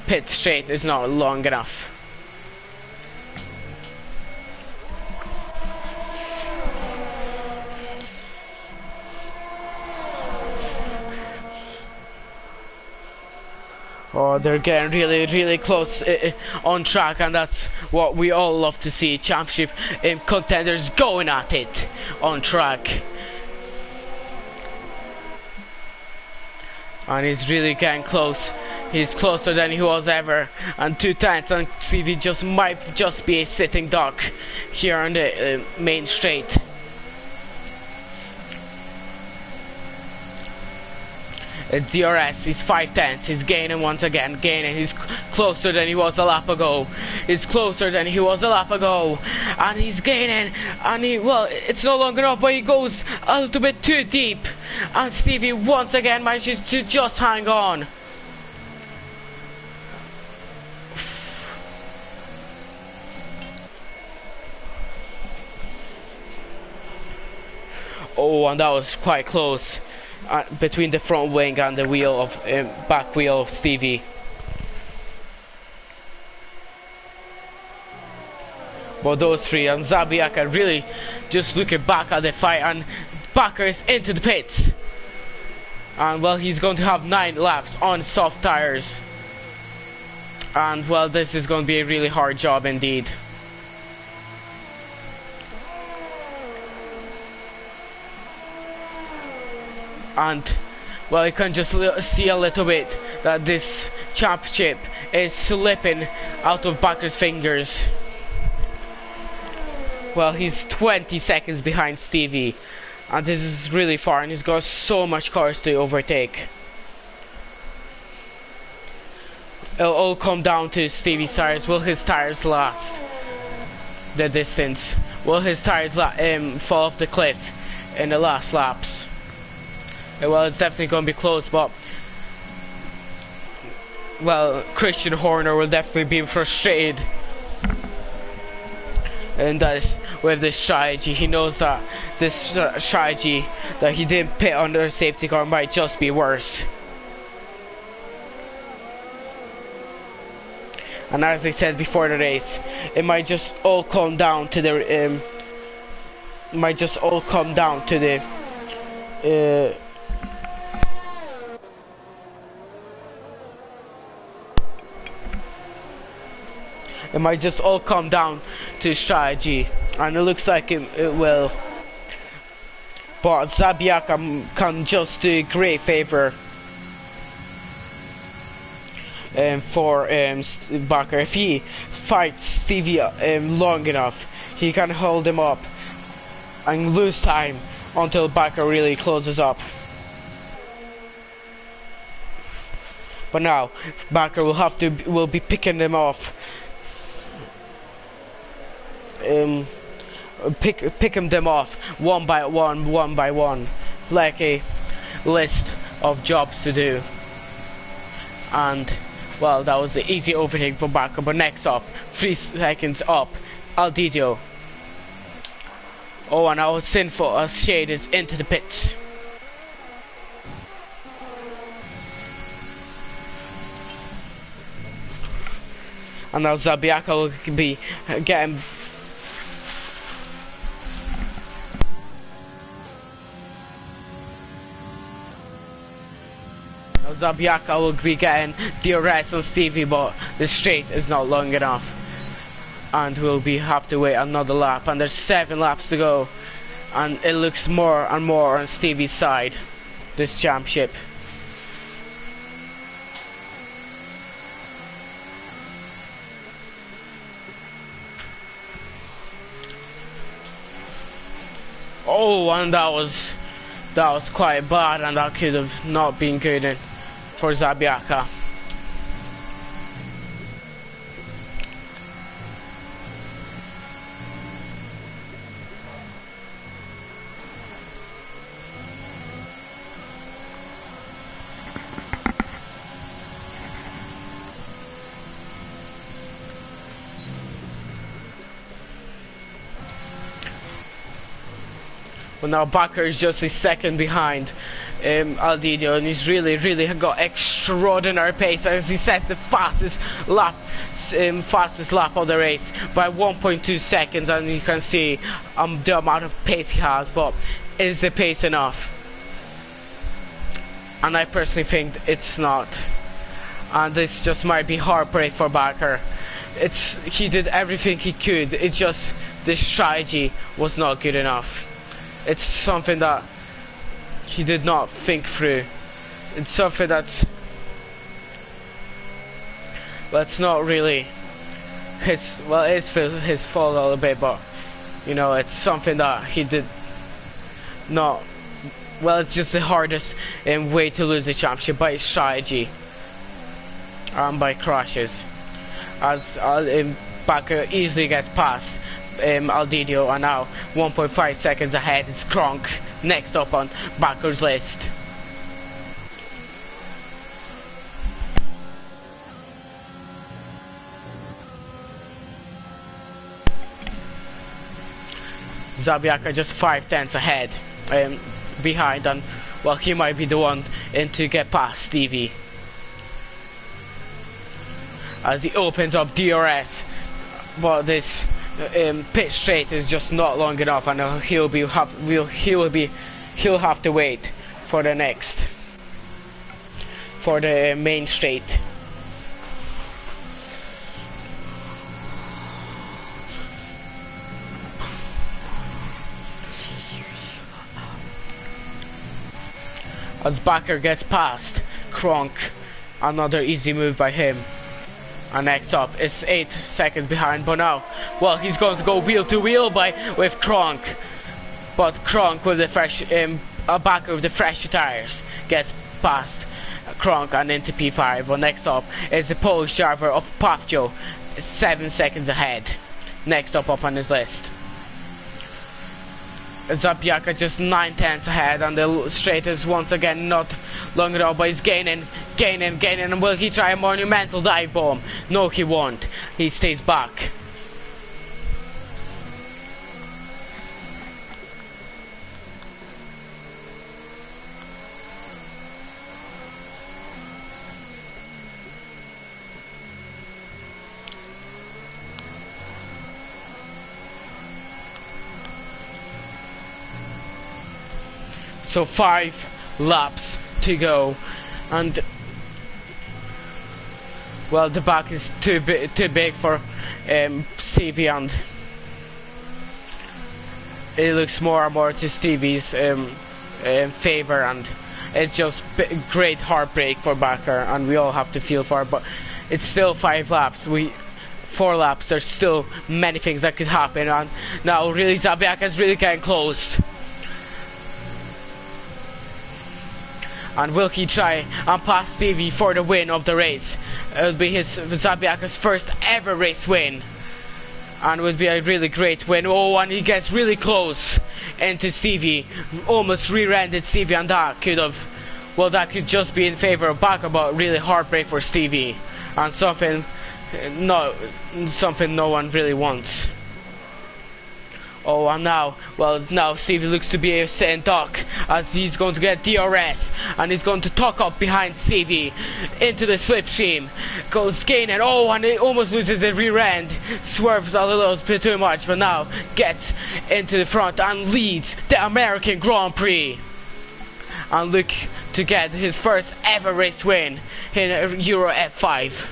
pit straight is not long enough. Oh, they're getting really close on track, and that's what we all love to see. Championship contenders going at it on track. And he's really getting close. He's closer than he was ever. And 2 tenths, and CV might just be a sitting duck here on the main straight. It's DRS, he's 5 tenths, he's gaining once again, he's closer than he was a lap ago. And he's gaining, and well, it's no longer enough, but he goes a little bit too deep. And Stevie once again manages to just hang on. Oh, and that was quite close. Between the front wing and the back wheel of Stevie. But those three, and Zabiaka really just looking back at the fight, and Bakker is into the pits. And well, he's going to have 9 laps on soft tires. And well, this is going to be a really hard job indeed. And well, you can just see a little bit that this championship is slipping out of Bakker's fingers. Well, he's 20 seconds behind Stevie, and this is really far, and he's got so much cars to overtake. It'll all come down to Stevie's tires. Will his tires last the distance? Will his tires fall off the cliff in the last laps? Well, it's definitely going to be close, but well, Christian Horner will definitely be frustrated. And that's with this strategy. He knows that this strategy that he didn't pit under a safety car might just be worse. And as I said before the race, it might just all come down to the it might just all come down to strategy, and it looks like it will. But Zabiaka can just do great favor for Bakker. If he fights Stevie long enough, he can hold him up and lose time until Bakker really closes up. But now Bakker will be picking them off. Picking them off one by one, like a list of jobs to do. And well, that was the easy overtake for Bakker. But next up, 3 seconds up, Aldidio. Oh, and our sinful shade is into the pits. And now Zabiaka will be getting. Zabiaka will be getting DRS on Stevie, but the straight is not long enough, and we'll have to wait another lap. And there's 7 laps to go, and it looks more and more on Stevie's side, this championship. Oh, and that was quite bad, and that could have not been good for Zabiaka. Well, now Bakker is just a second behind Aldidio, and he's really got extraordinary pace as he sets the fastest lap of the race by 1.2 seconds, and you can see the amount of pace he has. But is the pace enough? And I personally think it's not, and this just might be heartbreak for Bakker. He did everything he could, it's just the strategy was not good enough. It's something that he did not think through. It's something that's not really his, well, it's his fault a little bit, but you know, it's something that he did not, well, it's just the hardest way to lose the championship, by strategy and by crashes. As Bakker easily gets past Aldidio, and now 1.5 seconds ahead is Kronk, next up on Bakker's list. Zabiaka just 5/10 ahead, behind, and well, he might be the one to get past Stevie as he opens up DRS, but this pit straight is just not long enough, and he will be he'll have to wait for the main straight. As Bakker gets past Kronk, another easy move by him. And next up is 8 seconds behind, but now, well, he's going to go wheel to wheel with Kronk. But Kronk with the fresh, Bakker with the fresh tires gets past Kronk and into P5. Well, next up is the Polish driver of Pafjo, 7 seconds ahead. Next up on his list. Zabiaka just 9/10 ahead, and the straight is once again not long enough, but he's gaining, and will he try a monumental dive bomb? No, he won't. He stays back. So 5 laps to go, and well, the back is too big for Stevie, and it looks more and more to Stevie's favor, and it's just great heartbreak for Bakker, and we all have to feel for it. But it's still 5 laps. 4 laps. There's still many things that could happen, and now really Zabiaka is really getting close. And will he try and pass Stevie for the win of the race? It will be Zabiaka's first ever race win, and would be a really great win. Oh, and he gets really close into Stevie, almost rear-ended Stevie, and that could just be in favor of Bakker, but really heartbreak for Stevie, and something no one really wants. Oh, and now Stevie looks to be a sitting duck, as he's going to get DRS, and he's going to tuck up behind Stevie into the slipstream. Goes gaining, oh, and he almost loses the rear end, swerves a little bit too much, but now gets into the front and leads the American Grand Prix. And look to get his first ever race win in Euro F5.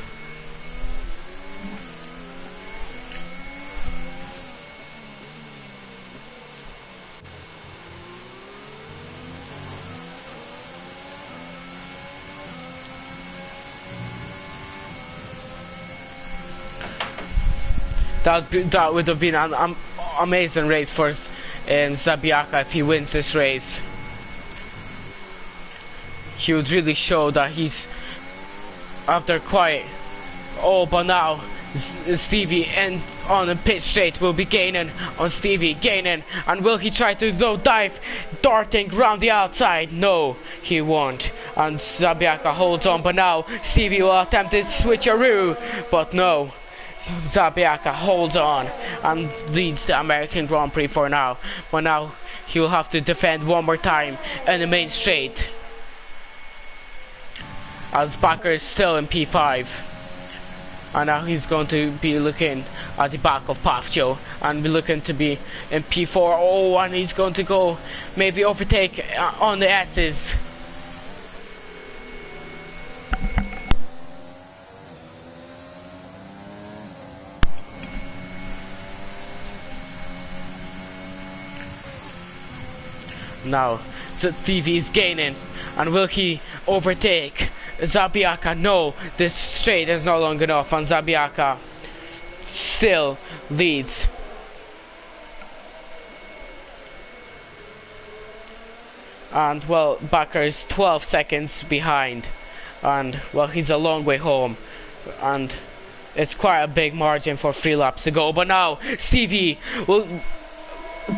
That would have been an amazing race for Zabiaka if he wins this race. He would really show that he's after quite. Oh, but now Stevie on the pit straight will be gaining on Stevie, and will he try to dive, darting around the outside? No, he won't, and Zabiaka holds on, but now Stevie will attempt to switcheroo, but no. Zabiaka holds on and leads the American Grand Prix for now, but now he will have to defend one more time in the main straight, as Bakker is still in P5, and now he's going to be looking at the back of Pafjo and be looking to be in P4. Oh, and he's going to go maybe overtake on the S's. Now Stevie is gaining, and will he overtake Zabiaka? No, this straight is not long enough, and Zabiaka still leads. And well, Bakker is 12 seconds behind, and well, he's a long way home, and it's quite a big margin for 3 laps to go. But now Stevie will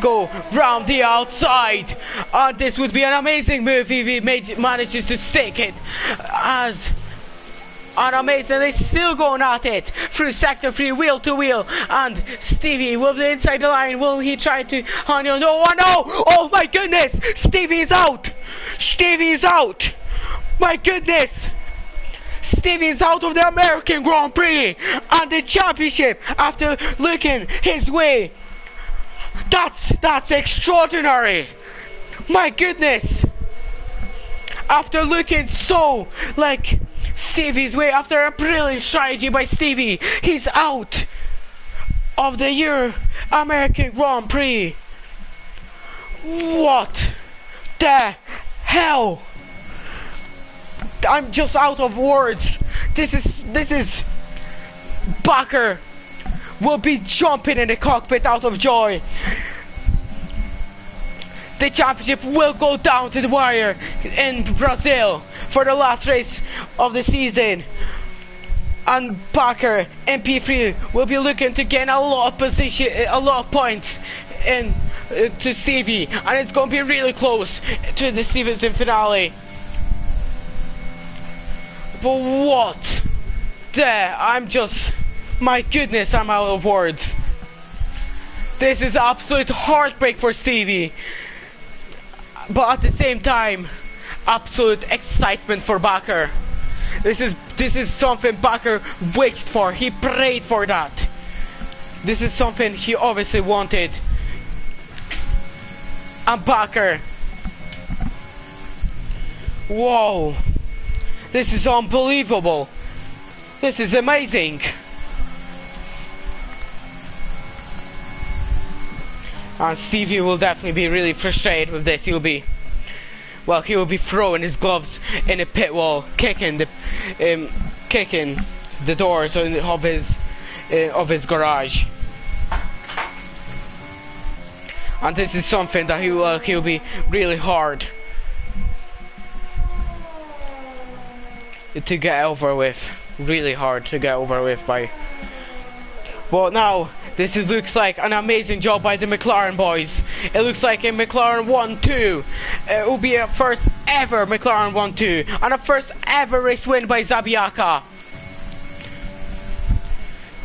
go round the outside, and this would be an amazing move if he manages to stick it. As amazing, they're still going at it through sector 3, wheel to wheel, and Stevie will be inside the line. Will he try to no, no, oh my goodness, Stevie's out, my goodness, Stevie's out of the American Grand Prix and the championship after looking his way. That's extraordinary. My goodness! After looking so like Stevie's way, after a brilliant strategy by Stevie, he's out of the American Grand Prix. What the hell? I'm just out of words. This is Bakker will be jumping in the cockpit out of joy. The championship will go down to the wire in Brazil for the last race of the season. And Bakker in P3 will be looking to gain a lot of points in to Stevie, and it's going to be really close to the Stevenson finale. But what? My goodness, I'm out of words. This is absolute heartbreak for Stevie, but at the same time, absolute excitement for Bakker. This is something Bakker wished for. He prayed for that. This is something he obviously wanted. And Bakker. Whoa. This is unbelievable. This is amazing. And Stevie will definitely be really frustrated with this. He will be throwing his gloves in the pit wall, kicking the doors of his garage. And this is something that he'll be really hard to get over with. Really hard to get over with by. Well, now this looks like an amazing job by the McLaren boys. It looks like a McLaren 1-2. It will be a first ever McLaren 1-2 and a first ever race win by Zabiaka.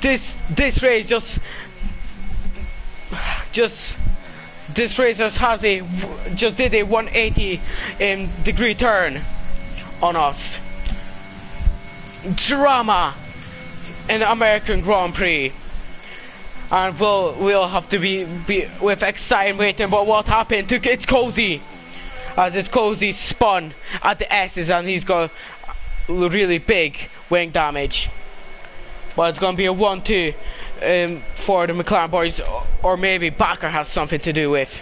This race just this race just did a 180 degree turn on us. Drama in the American Grand Prix. And we'll have to be with excitement waiting about what happened to It's Cozy, as it's Cozy spun at the S's and he's got really big wing damage. But it's gonna be a 1-2 for the McLaren boys, or maybe Bakker has something to do with.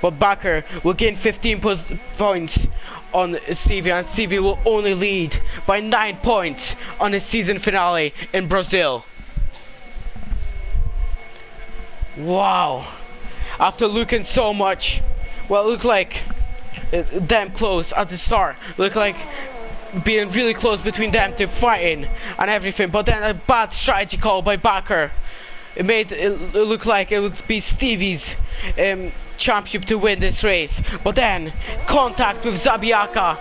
But Bakker will gain 15 points on Stevie, and Stevie will only lead by 9 points on the season finale in Brazil. Wow. After looking so much, well, it looked like damn close at the start. Looked like being really close between them to fighting and everything, but then a bad strategy call by Bakker. It made it look like it would be Stevie's championship to win this race, but then contact with Zabiaka.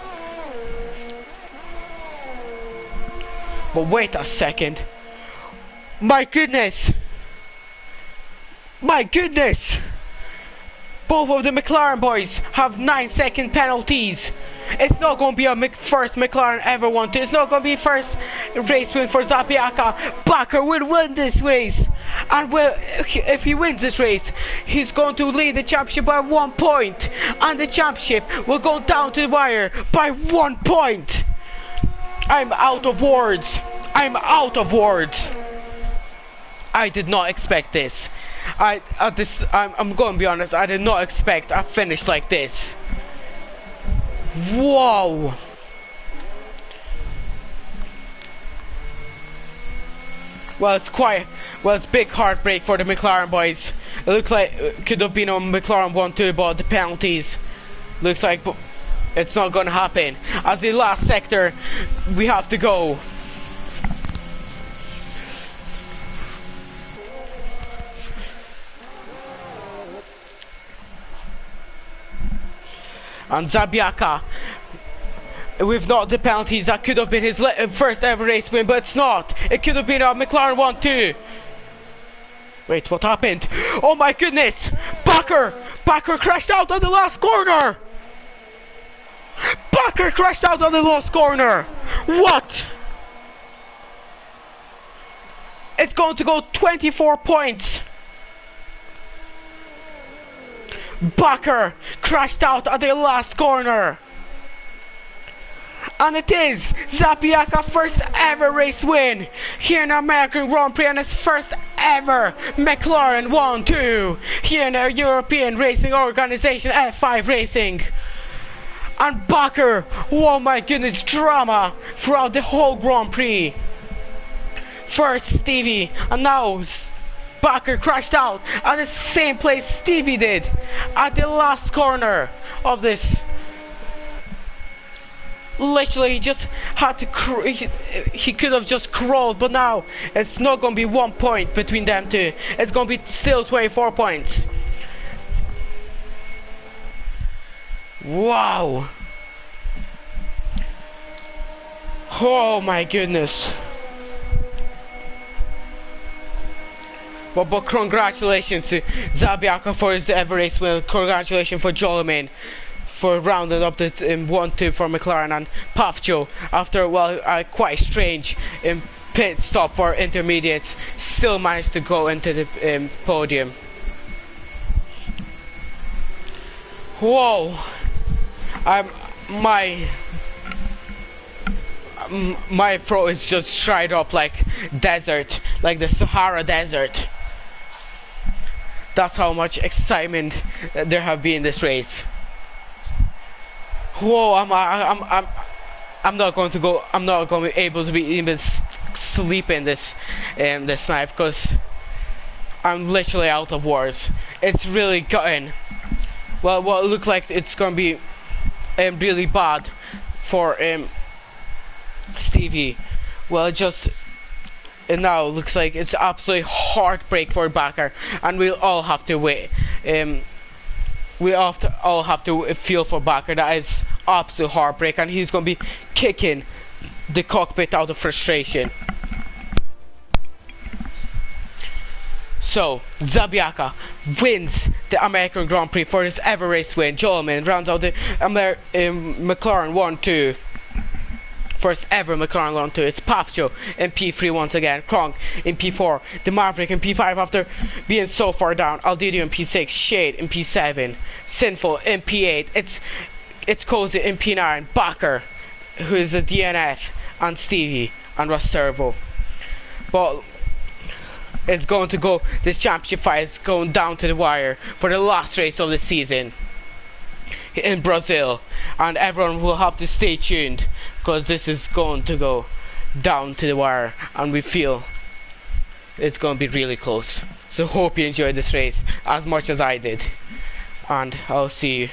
But wait a second. My goodness! My goodness! Both of the McLaren boys have 9-second penalties. It's not going to be a first McLaren ever won to. It's not going to be first race win for Zabiaka. Bakker will win this race. And if he wins this race, he's going to lead the championship by 1 point. And the championship will go down to the wire by 1 point. I'm out of words. I'm out of words. I did not expect this. I'm going to be honest, I did not expect a finish like this. Whoa! Well, it's big heartbreak for the McLaren boys. It looks like it could have been on McLaren 1-2, but the penalties looks like it's not going to happen. As the last sector, we have to go. And Zabiaka, with not the penalties, that could have been his first ever race win, but it's not. It could have been a McLaren 1-2. Wait, what happened? Oh my goodness! Bakker crashed out on the last corner! Bakker crashed out on the last corner! What? It's going to go 24 points. Bakker crashed out at the last corner. And it is Zabiaka's first ever race win here in American Grand Prix, and his first ever McLaren 1-2 here in the European Racing Organization F5 Racing. And Bakker, oh my goodness, drama throughout the whole Grand Prix. First Stevie, and now Bakker crashed out at the same place Stevie did at the last corner of this. Literally, he just had to he could have just crawled, but now it's not gonna be 1 point between them two. It's gonna be still 24 points. Wow. Oh my goodness. But congratulations to Zabiaka for his ever race win. Congratulations for Jolomane for rounding up the 1-2 for McLaren, and Pafjo after a quite strange pit stop for intermediates still managed to go into the podium. Whoa, my throat is just dried up like desert, like the Sahara Desert. That's how much excitement there have been in this race. Whoa, I'm not going to go. I'm not going to be able to be even sleep in this night because I'm literally out of words. It's really gotten well. What it looks like it's going to be really bad for Stevie. Well, it now looks like it's absolutely heartbreak for Bakker, and we'll all have to wait. We all have to feel for Bakker. That is absolute heartbreak, and he's going to be kicking the cockpit out of frustration. So Zabiaka wins the American Grand Prix for his ever race win. Jolomane rounds out the McLaren 1-2. First ever McLaren 1-2. It's Pafjo in P3 once again. Kronk in P4. The Maverick in P5 after being so far down. Aldidio in P6. Shade in P7. Sinful in P8. It's Cozy in P9. Bakker, who is a DNF, and Stevie and Rastervo. But it's going to go. This championship fight is going down to the wire for the last race of the season in Brazil, and everyone will have to stay tuned because this is going to go down to the wire, and we feel it's going to be really close. So hope you enjoyed this race as much as I did, and I'll see you